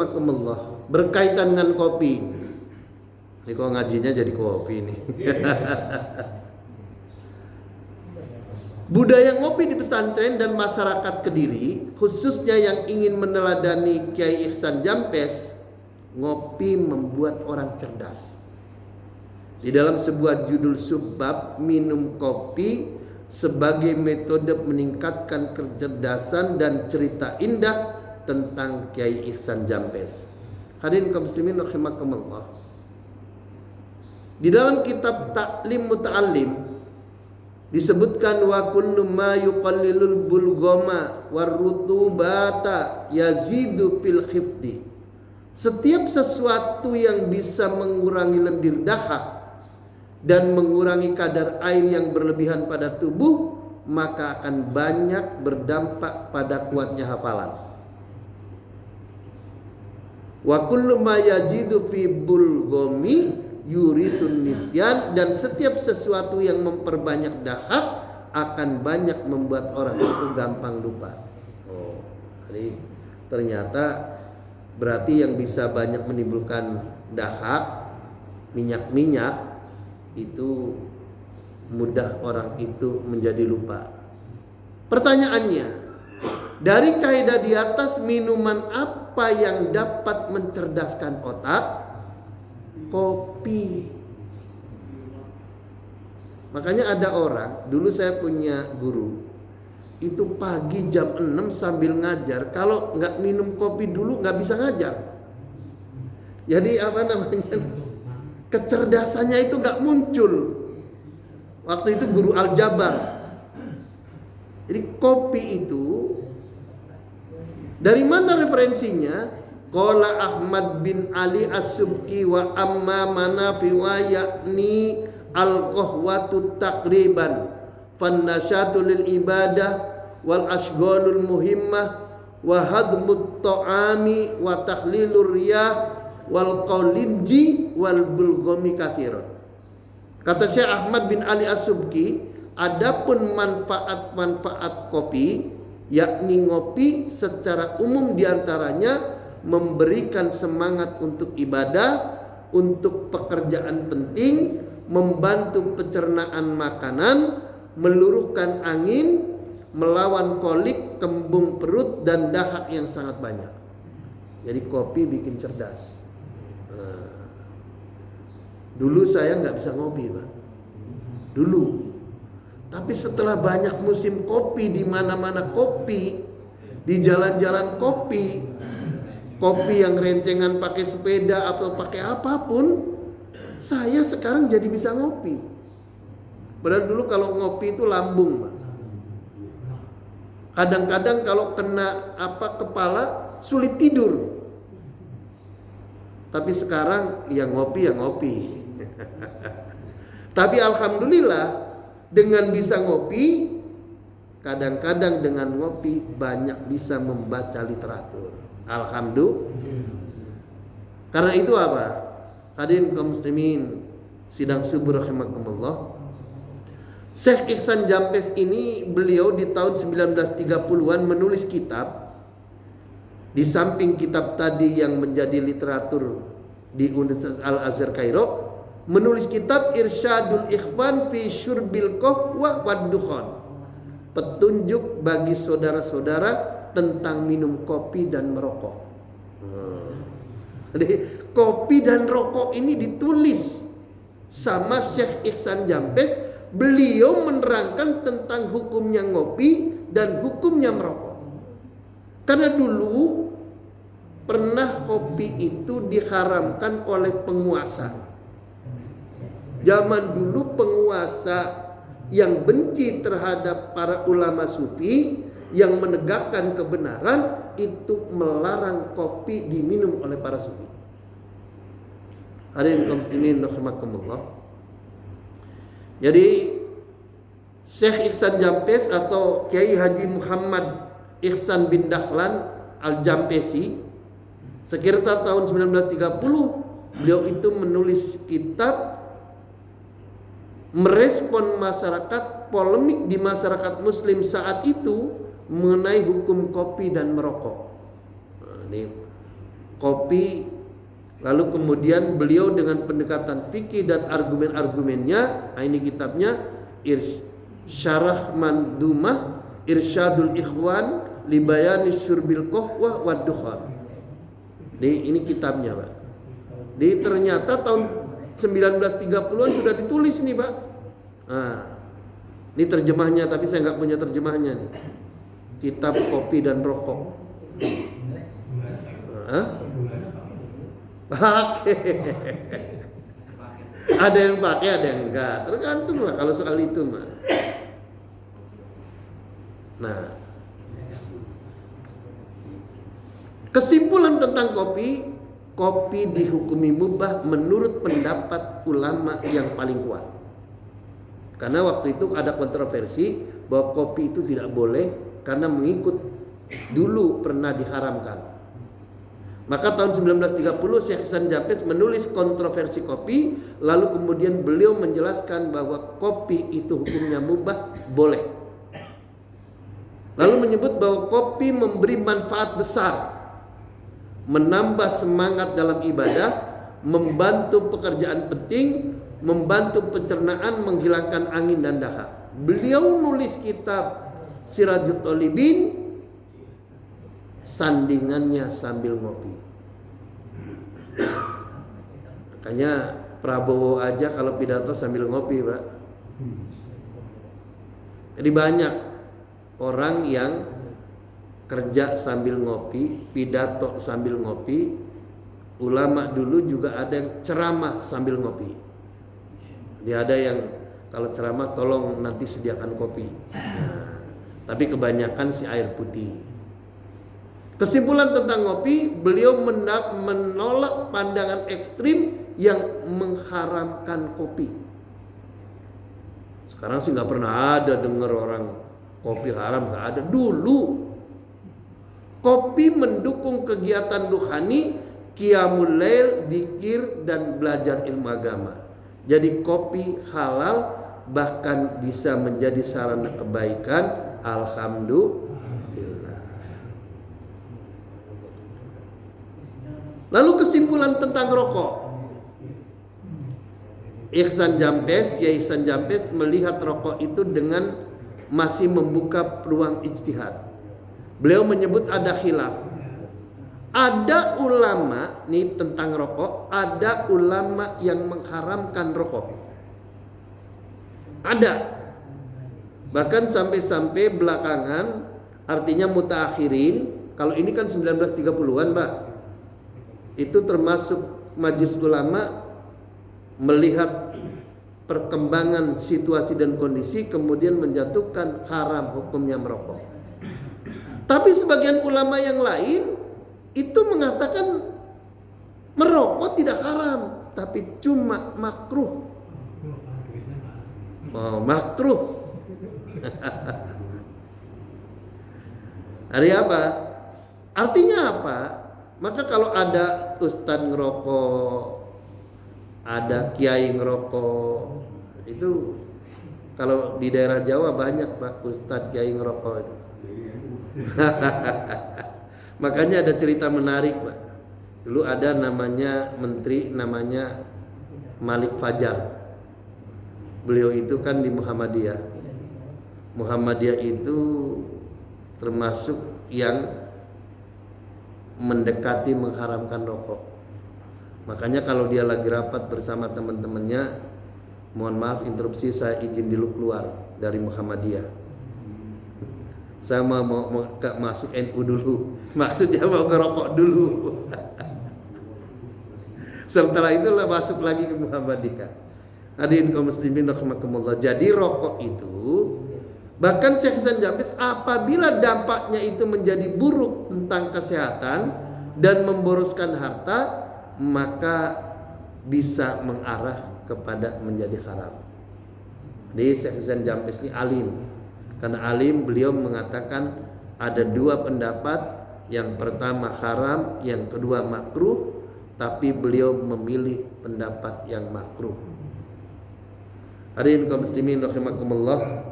Alhamdulillah, berkaitan dengan kopi. Ini kok ngajinya jadi kopi nih. Budaya ngopi di pesantren dan masyarakat Kediri, khususnya yang ingin meneladani Kiai Ihsan Jampes, ngopi membuat orang cerdas. Di dalam sebuah judul subbab, minum kopi sebagai metode meningkatkan kecerdasan dan cerita indah tentang Kiai Ihsan Jampes. Hadirin kaum muslimin rahimakumullah. Di dalam kitab Ta'lim Muta'allim disebutkan wa kullu ma yuqallilul bulghama warrutubata yazidu fil khifdi. Setiap sesuatu yang bisa mengurangi lendir dahak dan mengurangi kadar air yang berlebihan pada tubuh, maka akan banyak berdampak pada kuatnya hafalan. Wa kullu ma yajidu fi bulghami yurisun nisyan, dan setiap sesuatu yang memperbanyak dahak akan banyak membuat orang itu gampang lupa. Oh, jadi ternyata berarti yang bisa banyak menimbulkan dahak, minyak-minyak, itu mudah orang itu menjadi lupa. Pertanyaannya, dari kaidah di atas, minuman apa yang dapat mencerdaskan otak? Kopi. Makanya ada orang, dulu saya punya guru, itu pagi jam 6 sambil ngajar, kalau nggak minum kopi dulu nggak bisa ngajar. Jadi apa namanya, kecerdasannya itu nggak muncul. Waktu itu guru Al-Jabar. Jadi kopi itu, dari mana referensinya? Qala Ahmad bin Ali As-Subki wa amma manafi wa yakni al-qahwatu taqriban fannashatu lil ibadah wal ashghalul muhimmah wa hadmut ta'ami wa takhlilur riyah wal qaulinji wal bulgomi kathir. Kata Syekh Ahmad bin Ali As-Subki, adapun manfaat-manfaat kopi, yakni ngopi secara umum diantaranya memberikan semangat untuk ibadah, untuk pekerjaan penting, membantu pencernaan makanan, meluruhkan angin, melawan kolik, kembung perut, dan dahak yang sangat banyak. Jadi kopi bikin cerdas. Dulu saya nggak bisa ngopi, Pak. Dulu. Tapi setelah banyak musim kopi, di mana-mana kopi, di jalan-jalan kopi, kopi yang rencengan pakai sepeda atau pakai apapun, saya sekarang jadi bisa ngopi. Padahal dulu kalau ngopi itu lambung, Pak. Kadang-kadang kalau kena kepala sulit tidur. Tapi sekarang ya ngopi. Tapi alhamdulillah dengan bisa ngopi, kadang-kadang dengan ngopi banyak bisa membaca literatur. Alhamdulillah. Karena itu apa? Hadirin kaum muslimin sidang subuh rahimakumullah. Syekh Ihsan Jampes ini, beliau di tahun 1930-an menulis kitab. Di samping kitab tadi yang menjadi literatur di Universitas Al-Azhar Kairo, menulis kitab Irsyadul Ikhwan fi Syurbil Qahwa wad Dukhan. Petunjuk bagi saudara-saudara tentang minum kopi dan merokok. Jadi kopi dan rokok ini ditulis sama Syekh Ihsan Jampes. Beliau menerangkan tentang hukumnya ngopi dan hukumnya merokok. Karena dulu pernah kopi itu diharamkan oleh penguasa. Zaman dulu penguasa yang benci terhadap para ulama sufi yang menegakkan kebenaran itu melarang kopi diminum oleh para sufi. Hadirin kaum muslimin rahimakumullah. Jadi Syekh Ihsan Jampes atau Kiai Haji Muhammad Ihsan bin Dahlan Al-Jampesi, sekitar tahun 1930 beliau itu menulis kitab merespon masyarakat, polemik di masyarakat muslim saat itu mengenai hukum kopi dan merokok. Nah, ini kopi. Lalu kemudian beliau dengan pendekatan fikih dan argumen-argumennya, ini kitabnya Syarah Mandumah Irsyadul Ikhwan Libayani Syurbil Qahwah Wad Dukhan. Ini kitabnya, Pak. Ternyata tahun 1930-an sudah ditulis nih, Pak. Ini terjemahnya, tapi saya nggak punya terjemahnya nih. Kitab Kopi dan Rokok. Pakai. Ada yang pakai, ada yang enggak. Tergantung lah kalau soal itu mah. Nah, kesimpulan tentang kopi dihukumi mubah menurut pendapat ulama yang paling kuat. Karena waktu itu ada kontroversi bahwa kopi itu tidak boleh karena mengikut dulu pernah diharamkan. Maka tahun 1930 Syekh Ihsan Jampes menulis kontroversi kopi, lalu kemudian beliau menjelaskan bahwa kopi itu hukumnya mubah, boleh. Lalu menyebut bahwa kopi memberi manfaat besar, menambah semangat dalam ibadah, membantu pekerjaan penting, membantu pencernaan, menghilangkan angin dan dahak. Beliau nulis kitab Sirajut Thalibin, sandingannya sambil ngopi. Makanya Prabowo aja kalau pidato sambil ngopi, Pak. Jadi banyak orang yang kerja sambil ngopi, pidato sambil ngopi. Ulama dulu juga ada yang ceramah sambil ngopi. Dia ada yang kalau ceramah tolong nanti sediakan kopi. Tapi kebanyakan si air putih. Kesimpulan tentang ngopi, beliau menolak pandangan ekstrim yang mengharamkan kopi. Sekarang sih nggak pernah ada dengar orang kopi haram, nggak ada. Dulu kopi mendukung kegiatan ruhani, qiyamul lail, zikir dan belajar ilmu agama. Jadi kopi halal, bahkan bisa menjadi sarana kebaikan. Alhamdulillah. Lalu kesimpulan tentang rokok. Ihsan Jampes, Kiai Ihsan Jampes melihat rokok itu dengan masih membuka peluang ijtihad. Beliau menyebut ada khilaf. Ada ulama nih tentang rokok, ada ulama yang mengharamkan rokok. Ada. Bahkan sampai-sampai belakangan, artinya mutaakhirin, kalau ini kan 1930-an, Pak. Itu termasuk majelis ulama melihat perkembangan situasi dan kondisi, kemudian menjatuhkan haram hukumnya merokok. Tapi sebagian ulama yang lain itu mengatakan merokok tidak haram, tapi cuma makruh. Makruh. Hari apa? Artinya apa? Maka kalau ada ustadz ngerokok, ada kiai ngerokok, itu kalau di daerah Jawa banyak, Pak, ustadz kiai ngerokok itu. Makanya ada cerita menarik, Pak. Dulu ada namanya menteri, namanya Malik Fajar. Beliau itu kan di Muhammadiyah. Muhammadiyah itu termasuk yang mendekati mengharamkan rokok. Makanya kalau dia lagi rapat bersama teman-temannya, mohon maaf interupsi, saya izin dulu keluar dari Muhammadiyah. Saya mau masuk NU dulu. Maksudnya mau ngerokok dulu. Setelah itulah masuk lagi ke Muhammadiyah. Hadirin kaum muslimin rahimakumullah. Jadi rokok itu, bahkan Syekh Ihsan Jampes, apabila dampaknya itu menjadi buruk tentang kesehatan dan memboroskan harta, maka bisa mengarah kepada menjadi haram. Jadi Syekh Ihsan Jampes ini alim. Karena alim, beliau mengatakan ada dua pendapat. Yang pertama haram, yang kedua makruh. Tapi beliau memilih pendapat yang makruh. Hadirin kaum muslimin rahimakumullah.